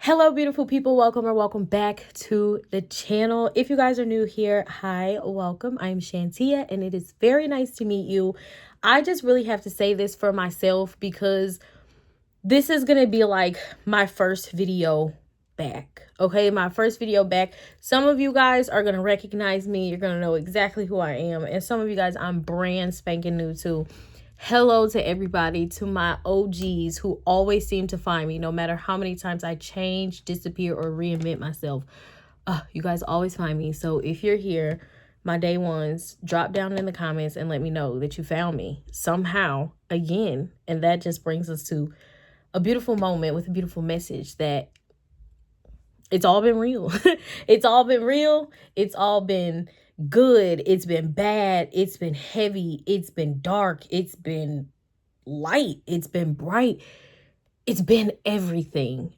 Hello, beautiful people. Welcome back to the channel. If you guys are new here, hi, welcome. I'm Shantia, and it is very nice to meet you. I just really have to say this for myself because this is going to be like my first video back. Okay, my first video back. Some of you guys are going to recognize me. You're going to know exactly who I am. And some of you guys I'm brand spanking new to. Hello to everybody, to my OGs who always seem to find me no matter how many times I change, disappear, or reinvent myself. You guys always find me. So if you're here, my day ones, drop down in the comments and let me know that you found me somehow again. And that just brings us to a beautiful moment with a beautiful message that it's all been real. It's all been real. It's all been good. It's been bad. It's been heavy. It's been dark. It's been light. It's been bright. It's been everything.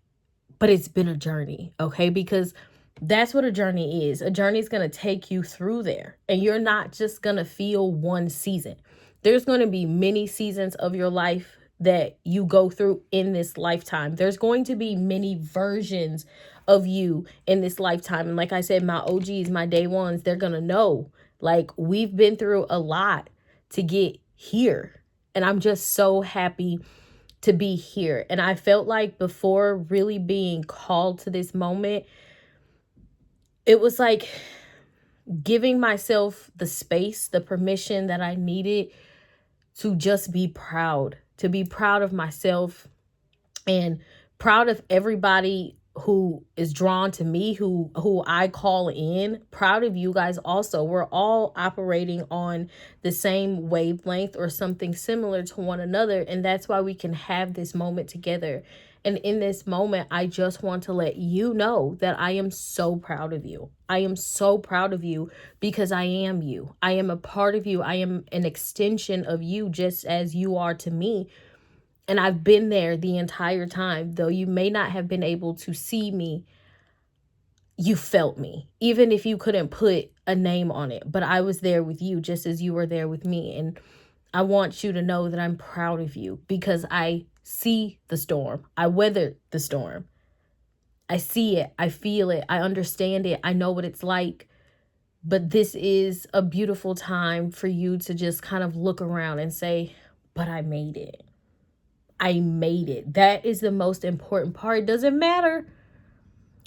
But it's been a journey, okay? Because that's what a journey is. A journey is going to take you through there. And you're not just going to feel one season. There's going to be many seasons of your life that you go through in this lifetime. There's going to be many versions of you in this lifetime. And like I said, my OGs, my day ones, they're going to know, like, we've been through a lot to get here. And I'm just so happy to be here. And I felt like before really being called to this moment, it was like giving myself the space, the permission that I needed to just be proud, to be proud of myself and proud of everybody who is drawn to me, who I call in. Proud of you guys also. We're all operating on the same wavelength or something similar to one another, and that's why we can have this moment together. And in this moment, I just want to let you know that I am so proud of you. I am so proud of you because I am you. I am a part of you. I am an extension of you, just as you are to me. And I've been there the entire time. Though you may not have been able to see me, you felt me, even if you couldn't put a name on it. But I was there with you just as you were there with me. And I want you to know that I'm proud of you because I see the storm. I weathered the storm. I see it. I feel it. I understand it. I know what it's like. But this is a beautiful time for you to just kind of look around and say, but I made it. I made it. That is the most important part. It doesn't matter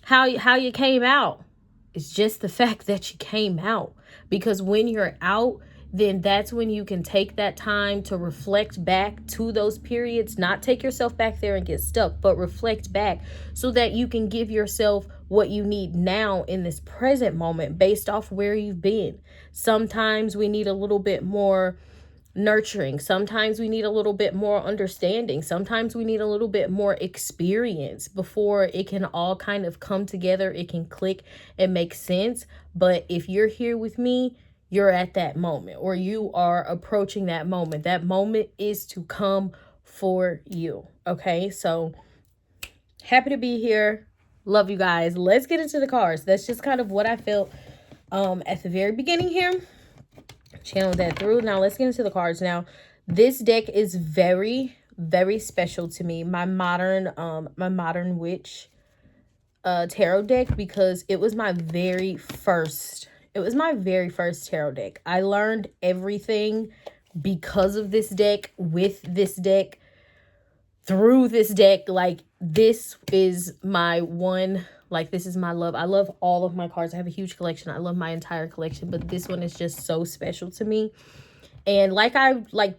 how you came out. It's just the fact that you came out. Because when you're out, then that's when you can take that time to reflect back to those periods. Not take yourself back there and get stuck, but reflect back so that you can give yourself what you need now in this present moment based off where you've been. Sometimes we need a little bit more nurturing. Sometimes we need a little bit more understanding. Sometimes we need a little bit more experience before it can all kind of come together. It can click and make sense. But if you're here with me, you're at that moment, or you are approaching that moment. That moment is to come for you. Okay, so happy to be here. Love you guys. Let's get into the cards. That's just kind of what I felt at the very beginning here. Channel that through. Now let's get into the cards. Now this deck is very, very special to me. My modern witch tarot deck, because it was my very first tarot deck. I learned everything because of this deck, with this deck, through this deck. Like, this is my one, like, this is my love. I love all of my cards. I have a huge collection. I love my entire collection, but this one is just so special to me. And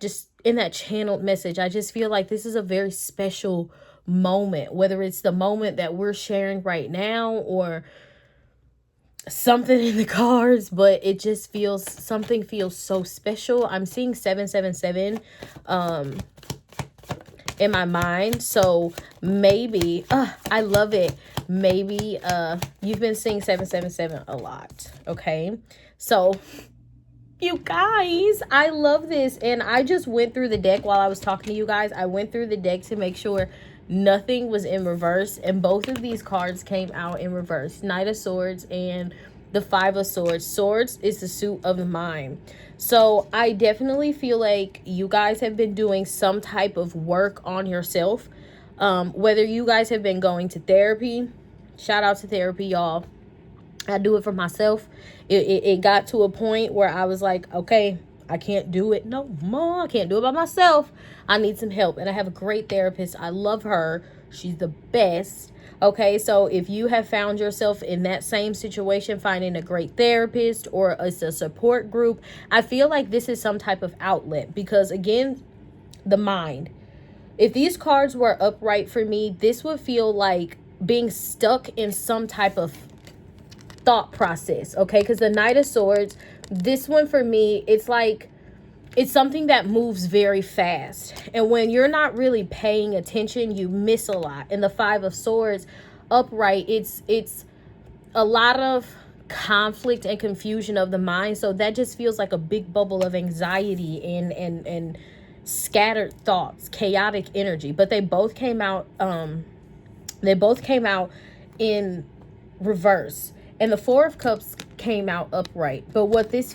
just in that channeled message, I just feel like this is a very special moment, whether it's the moment that we're sharing right now or something in the cards, but it just feels, something feels so special. I'm seeing 777 in my mind, so maybe I love it. Maybe you've been seeing 777 a lot. Okay, so you guys, I love this. And I just went through the deck while I was talking to you guys. I went through the deck to make sure nothing was in reverse, and both of these cards came out in reverse. Knight of Swords and the Five of Swords. Swords is the suit of the mind. So I definitely feel like you guys have been doing some type of work on yourself. Whether you guys have been going to therapy, shout out to therapy, y'all. I do it for myself. It got to a point where I was like, okay, I can't do it no more. I can't do it by myself. I need some help. And I have a great therapist. I love her. She's the best. Okay, so if you have found yourself in that same situation, finding a great therapist or it's a support group, I feel like this is some type of outlet because, again, the mind. If these cards were upright for me, this would feel like being stuck in some type of thought process, okay? Because the Knight of Swords, this one for me, it's like it's something that moves very fast, and when you're not really paying attention, you miss a lot. And the Five of Swords upright, it's a lot of conflict and confusion of the mind, so that just feels like a big bubble of anxiety and scattered thoughts, chaotic energy. But they both came out in reverse, and the Four of Cups came out upright. But what this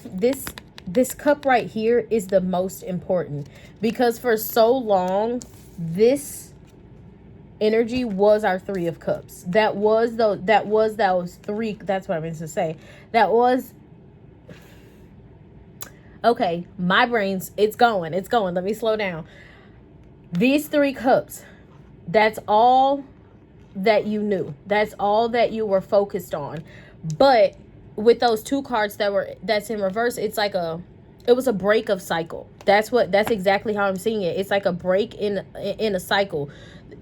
cup right here is the most important, because for so long this energy was our Three of Cups. That was those three. That's what I meant to say. That was okay. My brain's it's going. Let me slow down. These three cups. That's all that you knew. That's all that you were focused on. But with those two cards that's in reverse, it's like it was a break of cycle. That's exactly how I'm seeing it. It's like a break in a cycle.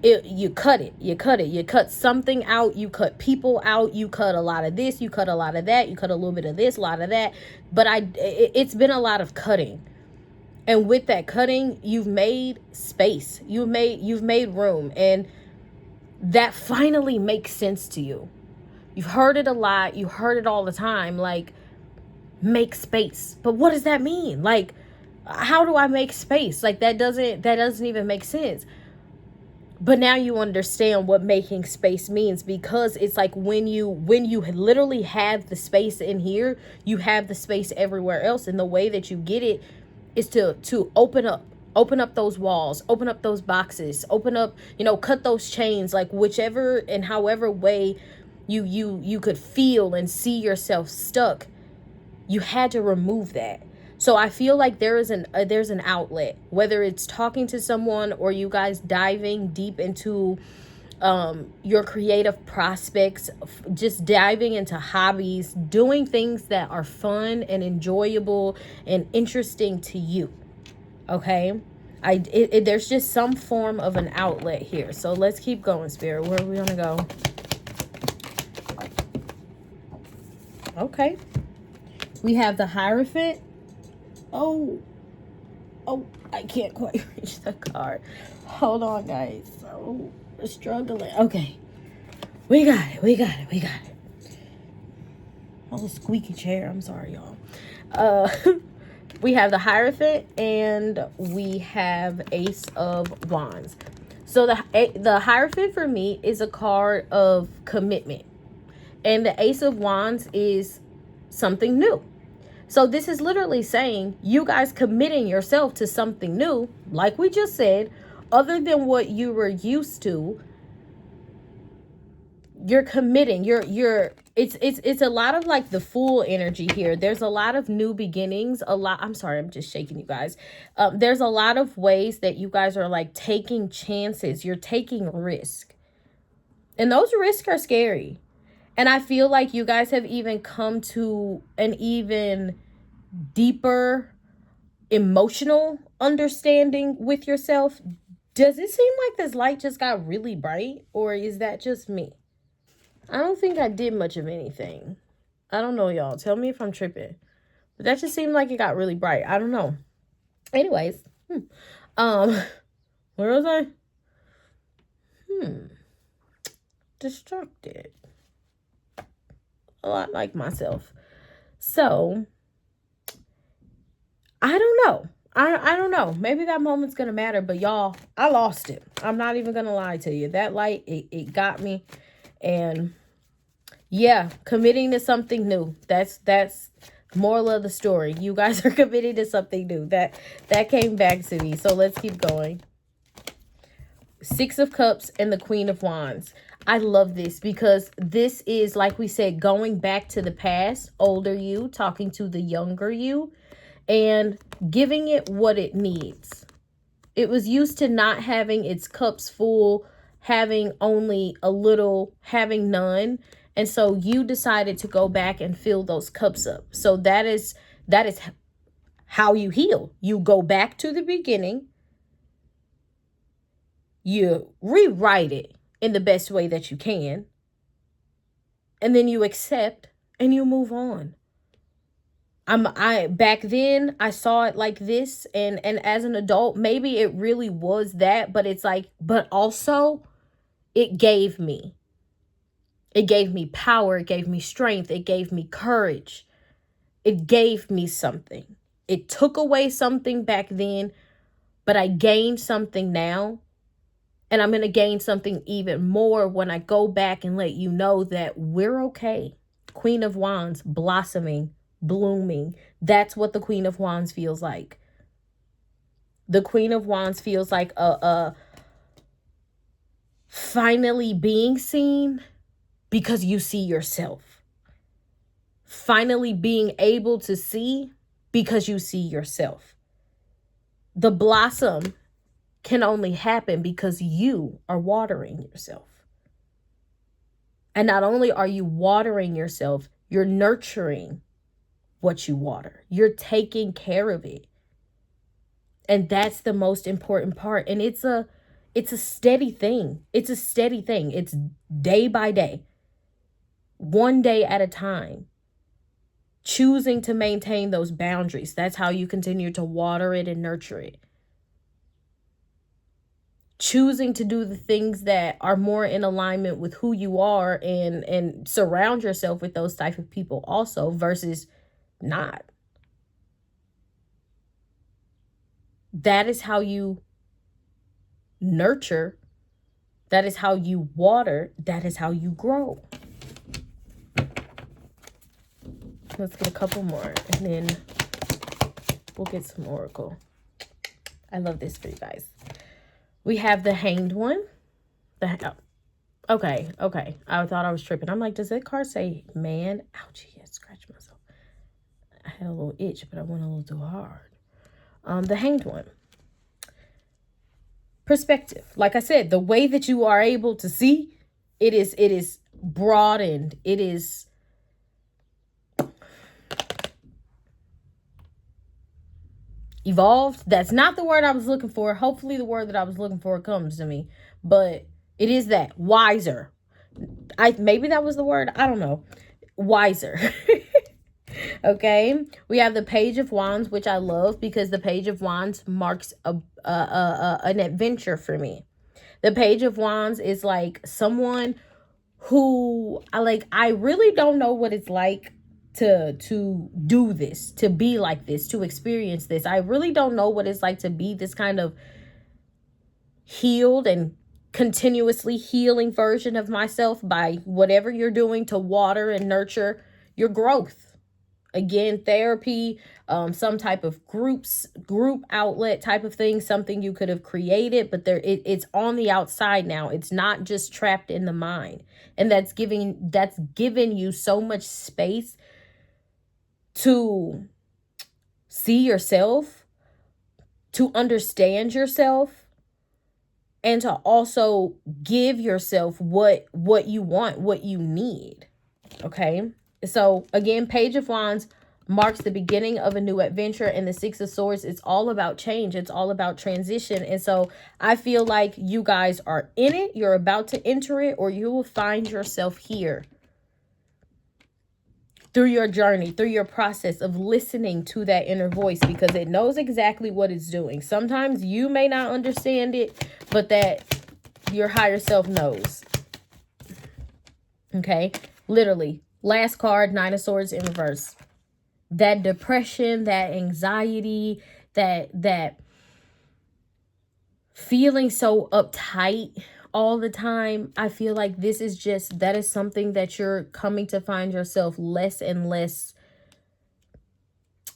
You cut something out, you cut people out, you cut a lot of this, you cut a lot of that, you cut a little bit of this, a lot of that. But it's been a lot of cutting. And with that cutting, you've made space. You've made room, and that finally makes sense to you. You've heard it a lot. You heard it all the time. Like, make space. But what does that mean? Like, how do I make space? Like, that doesn't even make sense. But now you understand what making space means, because it's like when you literally have the space in here, you have the space everywhere else. And the way that you get it is to open up those walls, open up those boxes, open up, cut those chains, like whichever and however way you could feel and see yourself stuck. You had to remove that. So I feel like there's an outlet, whether it's talking to someone or you guys diving deep into your creative prospects, just diving into hobbies, doing things that are fun and enjoyable and interesting to you. Okay, there's just some form of an outlet here. So let's keep going, Spirit. Where are we gonna go? Okay, we have the Hierophant. Oh, I can't quite reach the card. Hold on, guys. Oh, we're struggling. Okay, we got it. Oh, squeaky chair. I'm sorry, y'all. We have the Hierophant and we have Ace of Wands. So the Hierophant for me is a card of commitment, and the Ace of Wands is something new. So this is literally saying you guys committing yourself to something new, like we just said, other than what you were used to. You're committing. It's a lot of like the Fool energy here. There's a lot of new beginnings. I'm sorry, I'm just shaking you guys. There's a lot of ways that you guys are like taking chances. You're taking risk, and those risks are scary. And I feel like you guys have even come to an even deeper emotional understanding with yourself. Does it seem like this light just got really bright, or is that just me? I don't think I did much of anything. I don't know, y'all. Tell me if I'm tripping. But that just seemed like it got really bright. I don't know. Anyways. Where was I? Distracted. A lot like myself. So, I don't know. I don't know. Maybe that moment's going to matter. But y'all, I lost it. I'm not even going to lie to you. That light, it got me. And yeah, committing to something new. That's moral of the story. You guys are committing to something new. That came back to me. So let's keep going. Six of Cups and the Queen of Wands. I love this because this is, like we said, going back to the past, older you, talking to the younger you, and giving it what it needs. It was used to not having its cups full, having only a little, having none. And so you decided to go back and fill those cups up. So that is how you heal. You go back to the beginning. You rewrite it in the best way that you can. And then you accept and you move on. I back then I saw it like this, and as an adult maybe it really was that, but it's like, but also it gave me power, it gave me strength, it gave me courage, it gave me something. It took away something back then, but I gained something now, and I'm going to gain something even more when I go back and let you know that we're okay. Queen of Wands, blossoming, blooming. That's what the Queen of Wands feels like. The Queen of Wands feels like a finally being seen because you see yourself. Finally being able to see because you see yourself. The blossom can only happen because you are watering yourself. And not only are you watering yourself, you're nurturing what you water. You're taking care of it. And that's the most important part. And it's a steady thing. It's a steady thing. It's day by day. One day at a time. Choosing to maintain those boundaries. That's how you continue to water it and nurture it. Choosing to do the things that are more in alignment with who you are, and surround yourself with those type of people also, versus not. That is how you nurture. That is how you water. That is how you grow. Let's get a couple more and then we'll get some oracle. I love this for you guys. We have the Hanged One. Okay. I thought I was tripping. I'm like, does that card say man? Ouchie, I scratched myself. I had a little itch, but I went a little too hard. The Hanged One. Perspective. Like I said, the way that you are able to see, it is broadened. It is evolved. That's not the word I was looking for. Hopefully the word that I was looking for comes to me. But it is that. Wiser. Maybe that was the word. I don't know. Wiser. Okay. We have the Page of Wands, which I love because the Page of Wands marks an adventure for me. The Page of Wands is like someone who I really don't know what it's like to do this, to be like this, to experience this. I really don't know what it's like to be this kind of healed and continuously healing version of myself by whatever you're doing to water and nurture your growth. Again, therapy, some type of group outlet type of thing, something you could have created, but it's on the outside now. It's not just trapped in the mind. And that's given you so much space to see yourself, to understand yourself, and to also give yourself what you want, what you need. Okay? So again, Page of Wands marks the beginning of a new adventure, and the Six of Swords, it's all about change. It's all about transition. And so I feel like you guys are in it. You're about to enter it, or you will find yourself here through your journey, through your process of listening to that inner voice, because it knows exactly what it's doing. Sometimes you may not understand it, but that your higher self knows. Okay, literally. Last card, Nine of Swords in reverse. That depression, that anxiety, that feeling so uptight all the time. I feel like that is something that you're coming to find yourself less and less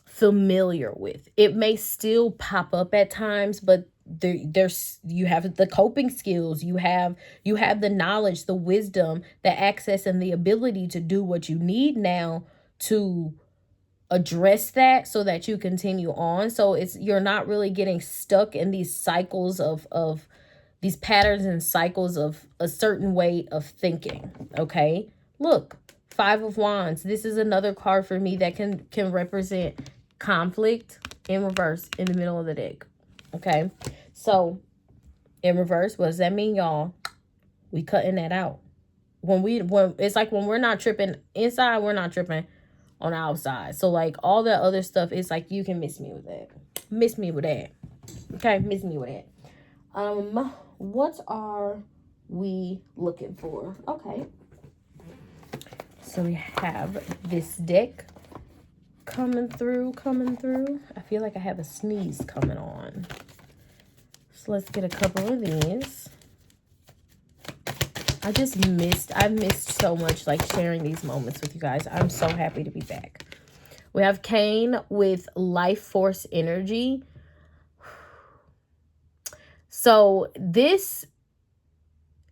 familiar with. It may still pop up at times, but there's you have the coping skills, you have the knowledge, the wisdom, the access, and the ability to do what you need now to address that so that you continue on. So you're not really getting stuck in these cycles of these patterns and cycles of a certain way of thinking. Okay, look, Five of Wands. This is another card for me that can represent conflict in reverse in the middle of the deck. Okay, so in reverse, what does that mean, y'all? We cutting that out. When it's like when we're not tripping inside, we're not tripping on the outside. So like all that other stuff, it's like you can miss me with that. Miss me with that. Okay, miss me with that. What are we looking for? Okay. So we have this deck coming through. I feel like I have a sneeze coming on. So let's get a couple of these. I missed so much like sharing these moments with you guys. I'm so happy to be back. We have Cain with life force energy. So this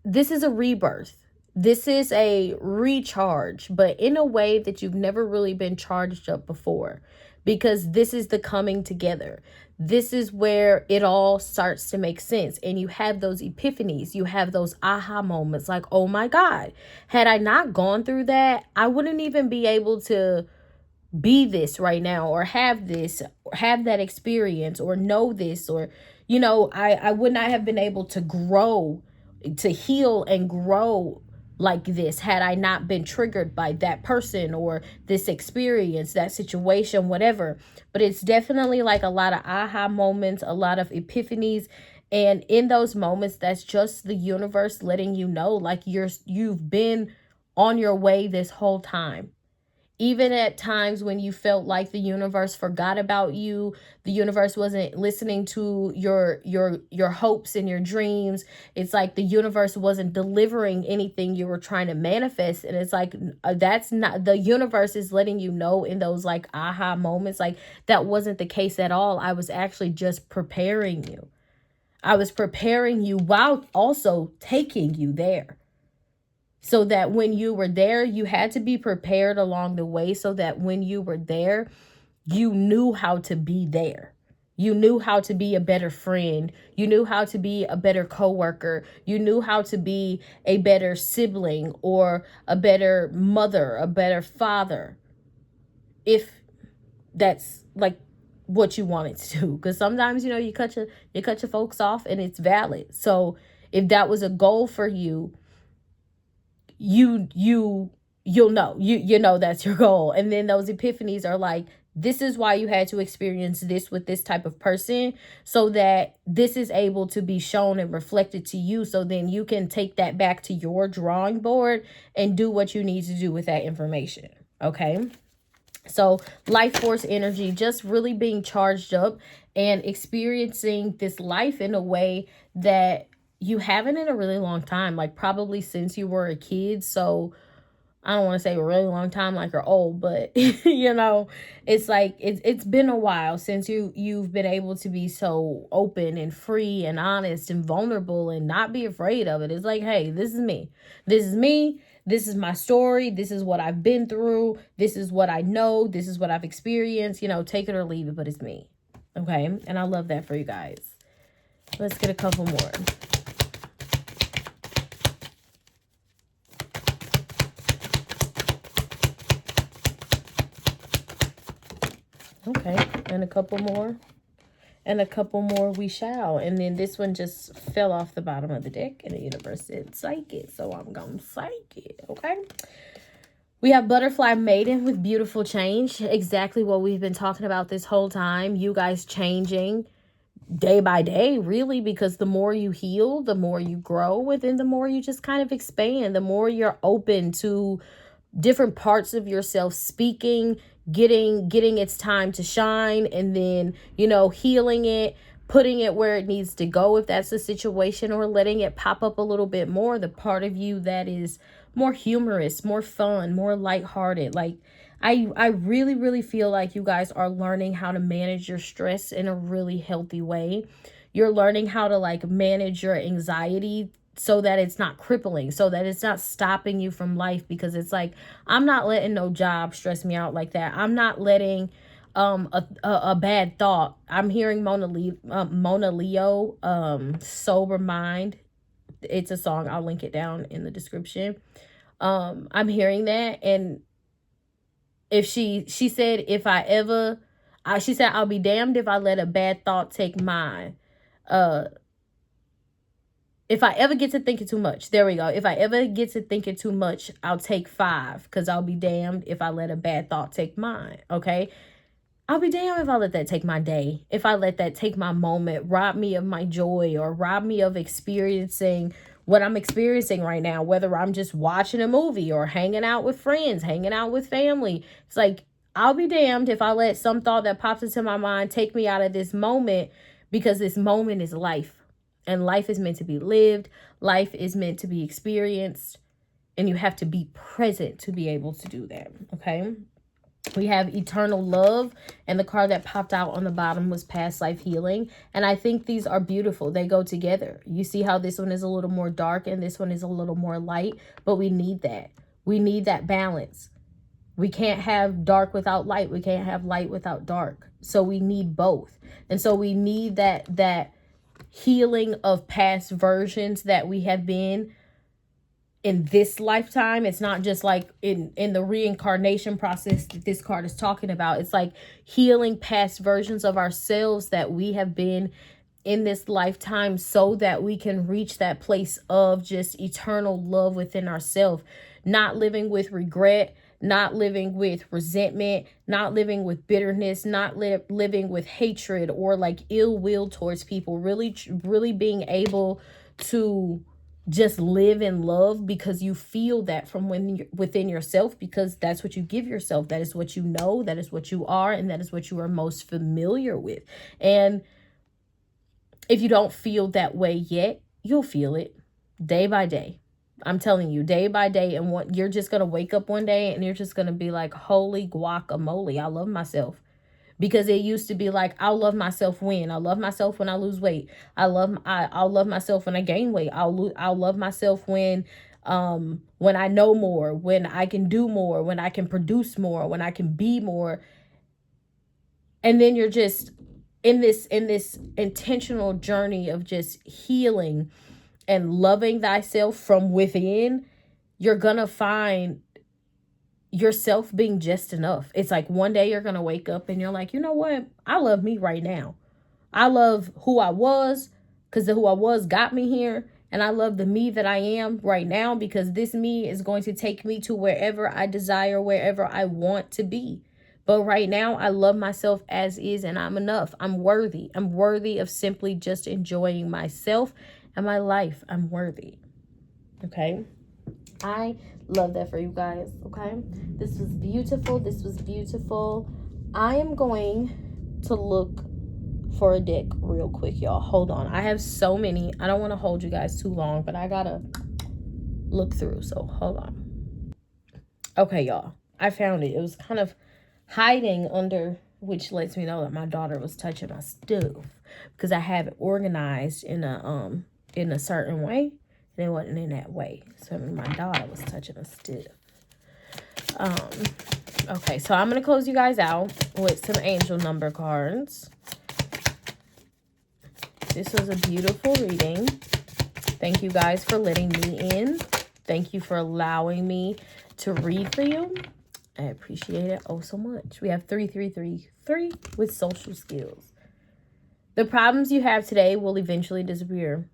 is a rebirth. This is a recharge, but in a way that you've never really been charged up before, because this is the coming together. This is where it all starts to make sense. And you have those epiphanies. You have those aha moments like, oh my God, had I not gone through that, I wouldn't even be able to be this right now, or have that experience, or know this, or, you know, I would not have been able to grow, to heal and grow like this had I not been triggered by that person or this experience, that situation, whatever. But it's definitely like a lot of aha moments, a lot of epiphanies. And in those moments, that's just the universe letting you know, like you've been on your way this whole time. Even at times when you felt like the universe forgot about you, the universe wasn't listening to your hopes and your dreams. It's like the universe wasn't delivering anything you were trying to manifest. And it's like, that's not, the universe is letting you know in those like aha moments, like that wasn't the case at all. I was actually just preparing you. I was preparing you while also taking you there. So that when you were there, you had to be prepared along the way, so that when you were there, you knew how to be there. You knew how to be a better friend. You knew how to be a better coworker. You knew how to be a better sibling, or a better mother, a better father. If that's like what you wanted to do. Because sometimes, you know, you cut your folks off and it's valid. So if that was a goal for you, you'll know, you know that's your goal. And then those epiphanies are like, this is why you had to experience this with this type of person, so that this is able to be shown and reflected to you, so then you can take that back to your drawing board and do what you need to do with that information. Okay, so life force energy, just really being charged up and experiencing this life in a way that you haven't in a really long time, like probably since you were a kid. So I don't want to say a really long time like you're old, but you know, it's like it's been a while since you've been able to be so open and free and honest and vulnerable and not be afraid of it. It's like, hey, this is me. This is me. This is my story. This is what I've been through. This is what I know. This is what I've experienced. You know, take it or leave it, but it's me. Okay, and I love that for you guys. Let's get a couple more. Okay, and a couple more. And a couple more we shall. And then this one just fell off the bottom of the deck, and the universe said psych it. So I'm going to psych it, okay? We have Butterfly Maiden with beautiful change. Exactly what we've been talking about this whole time. You guys changing day by day, really, because the more you heal, the more you grow, and then the more you just kind of expand, the more you're open to different parts of yourself speaking, getting its time to shine, and then, you know, healing it, putting it where it needs to go if that's the situation, or letting it pop up a little bit more, the part of you that is more humorous, more fun, more lighthearted. Like I really, really feel like you guys are learning how to manage your stress in a really healthy way. You're learning how to like manage your anxiety so that it's not crippling, so that it's not stopping you from life, because it's like, I'm not letting no job stress me out like that. I'm not letting a bad thought. I'm hearing Mona Leo, Sober Mind. It's a song. I'll link it down in the description. I'm hearing that, and if she said, if I ever, she said, I'll be damned if I let a bad thought take mine. If I ever get to thinking too much, there we go. If I ever get to thinking too much, I'll take 5, because I'll be damned if I let a bad thought take mine. Okay. I'll be damned if I let that take my day. If I let that take my moment, rob me of my joy, or rob me of experiencing what I'm experiencing right now, whether I'm just watching a movie or hanging out with friends, hanging out with family. It's like, I'll be damned if I let some thought that pops into my mind take me out of this moment, because this moment is life. And life is meant to be lived. Life is meant to be experienced. And you have to be present to be able to do that. Okay. We have eternal love. And the card that popped out on the bottom was past life healing. And I think these are beautiful. They go together. You see how this one is a little more dark and this one is a little more light. But we need that. We need that balance. We can't have dark without light. We can't have light without dark. So we need both. And so we need that healing of past versions that we have been in this lifetime. It's not just like in the reincarnation process that this card is talking about. It's like healing past versions of ourselves that we have been in this lifetime, so that we can reach that place of just eternal love within ourselves, not living with regret, not living with resentment, not living with bitterness, not living with hatred or like ill will towards people. Really being able to just live in love, because you feel that from within yourself, because that's what you give yourself. That is what you know, that is what you are, and that is what you are most familiar with. And if you don't feel that way yet, you'll feel it day by day. I'm telling you, day by day. And what you're just going to wake up one day and you're just going to be like, holy guacamole, I love myself. Because it used to be like, I'll love myself when. I love myself when I lose weight. I'll love myself when I gain weight. I'll love myself when I know more, when I can do more, when I can produce more, when I can be more. And then you're just in this intentional journey of just healing and loving thyself from within. You're gonna find yourself being just enough. It's like one day you're gonna wake up and you're like, you know what? I love me right now. I love who I was, because who I was got me here. And I love the me that I am right now, because this me is going to take me to wherever I desire, wherever I want to be. But right now, I love myself as is, and I'm enough. I'm worthy. I'm worthy of simply just enjoying myself and my life. I'm worthy. Okay? I love that for you guys. Okay? This was beautiful. This was beautiful. I am going to look for a deck real quick, y'all. Hold on. I have so many. I don't want to hold you guys too long, but I gotta look through. So hold on. Okay, y'all. I found it. It was kind of hiding under, which lets me know that my daughter was touching my stuff, because I have it organized in a certain way, and it wasn't in that way. So my daughter was touching my stuff. Okay, so I'm gonna close you guys out with some angel number cards. This was a beautiful reading. Thank you guys for letting me in. Thank you for allowing me to read for you. I appreciate it oh so much. We have 3333 with social skills. The problems you have today will eventually disappear.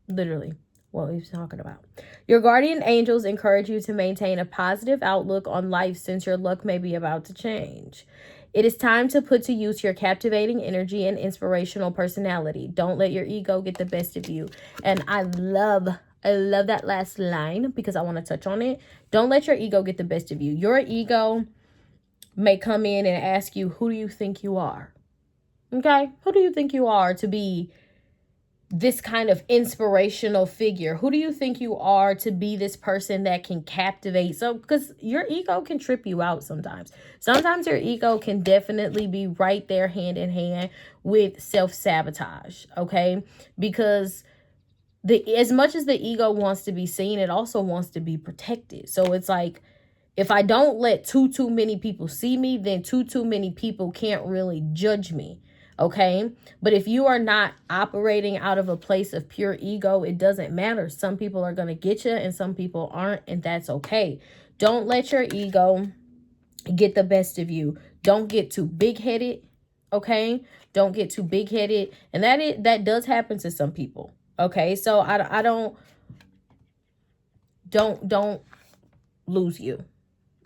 Literally, what we're talking about. Your guardian angels encourage you to maintain a positive outlook on life, since your luck may be about to change. It is time to put to use your captivating energy and inspirational personality. Don't let your ego get the best of you. And I love that last line, because I want to touch on it. Don't let your ego get the best of you. Your ego may come in and ask you, who do you think you are? Okay? Who do you think you are to be this kind of inspirational figure? Who do you think you are to be this person that can captivate? So, because your ego can trip you out sometimes. Sometimes your ego can definitely be right there hand in hand with self-sabotage, okay? Because as much as the ego wants to be seen, it also wants to be protected. So it's like, if I don't let too many people see me, then too many people can't really judge me. Okay. But if you are not operating out of a place of pure ego, it doesn't matter. Some people are going to get you and some people aren't, and that's okay. Don't let your ego get the best of you. Don't get too big-headed. Okay. Don't get too big-headed. And that does happen to some people. Okay. So I don't lose you.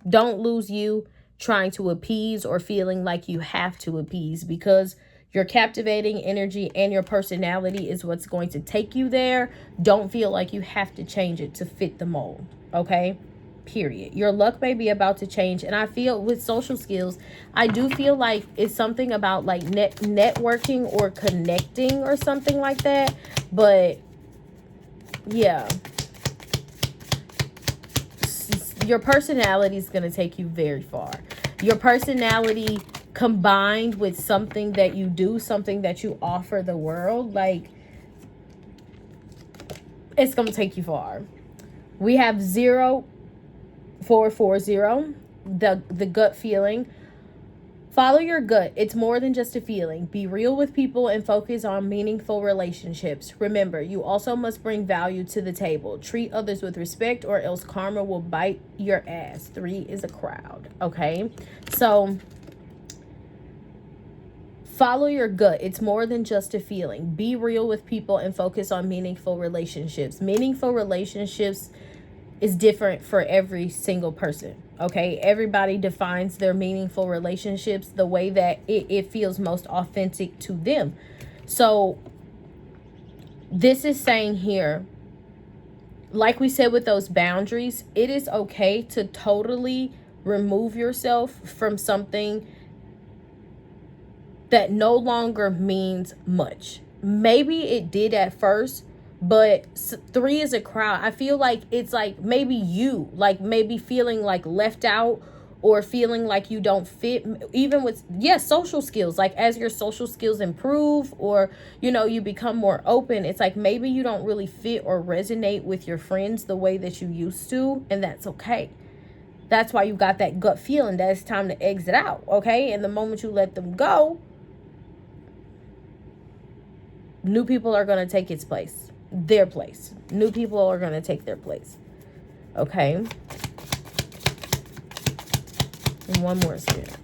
Don't lose you trying to appease or feeling like you have to appease, because your captivating energy and your personality is what's going to take you there. Don't feel like you have to change it to fit the mold. Okay? Period. Your luck may be about to change. And I feel with social skills, I do feel like it's something about like networking or connecting or something like that. But yeah, your personality is going to take you very far. Your personality combined with something that you do, something that you offer the world, like, it's going to take you far. We have 0440, the gut feeling. Follow your gut. It's more than just a feeling. Be real with people and focus on meaningful relationships. Remember, you also must bring value to the table. Treat others with respect or else karma will bite your ass. 3 is a crowd. Okay? So, follow your gut. It's more than just a feeling. Be real with people and focus on meaningful relationships. Meaningful relationships is different for every single person. Okay, everybody defines their meaningful relationships the way that it feels most authentic to them. So this is saying here, like we said with those boundaries, it is okay to totally remove yourself from something that no longer means much. Maybe it did at first, but 3 is a crowd. I feel like it's like maybe you, like maybe feeling like left out or feeling like you don't fit, even with, yes, social skills. Like as your social skills improve or, you know, you become more open, it's like maybe you don't really fit or resonate with your friends the way that you used to. And that's okay. That's why you got that gut feeling that it's time to exit out. Okay. And the moment you let them go, new people are going to take its place. Their place. New people are going to take their place. Okay. And one more spirit.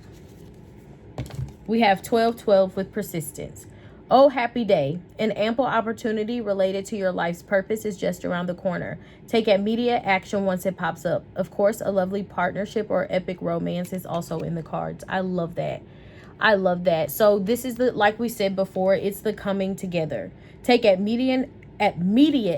We have 1212 with persistence. Oh, happy day. An ample opportunity related to your life's purpose is just around the corner. Take immediate action once it pops up. Of course, a lovely partnership or epic romance is also in the cards. I love that. I love that. So this is the, like we said before, it's the coming together. Take immediate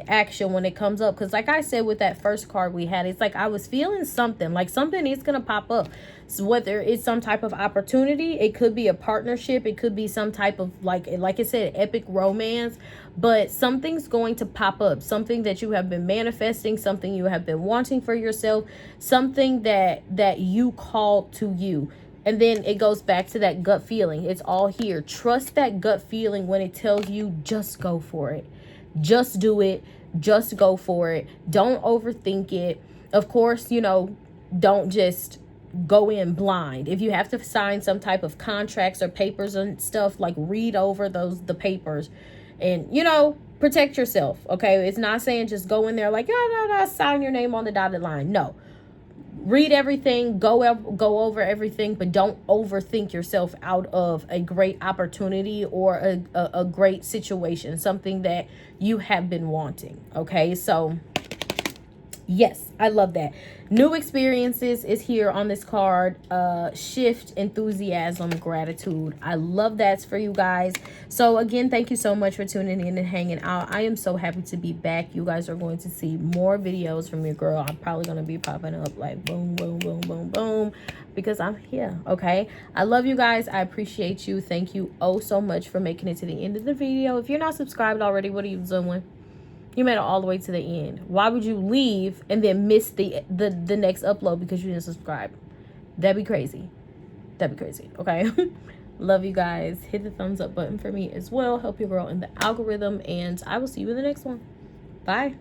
action when it comes up, because like I said with that first card we had, it's like I was feeling something, like something is gonna pop up. So whether it's some type of opportunity, it could be a partnership, it could be some type of like I said, epic romance, but something's going to pop up, something that you have been manifesting, something you have been wanting for yourself, something that you call to you. And then it goes back to that gut feeling. It's all here. Trust that gut feeling when it tells you just go for it. Just do it. Just go for it. Don't overthink it. Of course, you know, don't just go in blind. If you have to sign some type of contracts or papers and stuff, like read over the papers and, you know, protect yourself. Okay. It's not saying just go in there like, sign your name on the dotted line. No. Read everything, go over everything, but don't overthink yourself out of a great opportunity or a great situation, something that you have been wanting. Okay, so Yes, I love that. New experiences is here on this card. Shift, enthusiasm, gratitude. I love that's for you guys. So again, thank you so much for tuning in and hanging out. I am so happy to be back. You guys are going to see more videos from your girl. I'm probably going to be popping up like boom, boom, boom, boom, boom, because I'm here. Okay, I love you guys. I appreciate you. Thank you oh so much for making it to the end of the video. If you're not subscribed already, what are you doing? You made it all the way to the end. Why would you leave and then miss the next upload because you didn't subscribe? That'd be crazy. That'd be crazy. Okay. Love you guys. Hit the thumbs up button for me as well. Help your girl in the algorithm. And I will see you in the next one. Bye.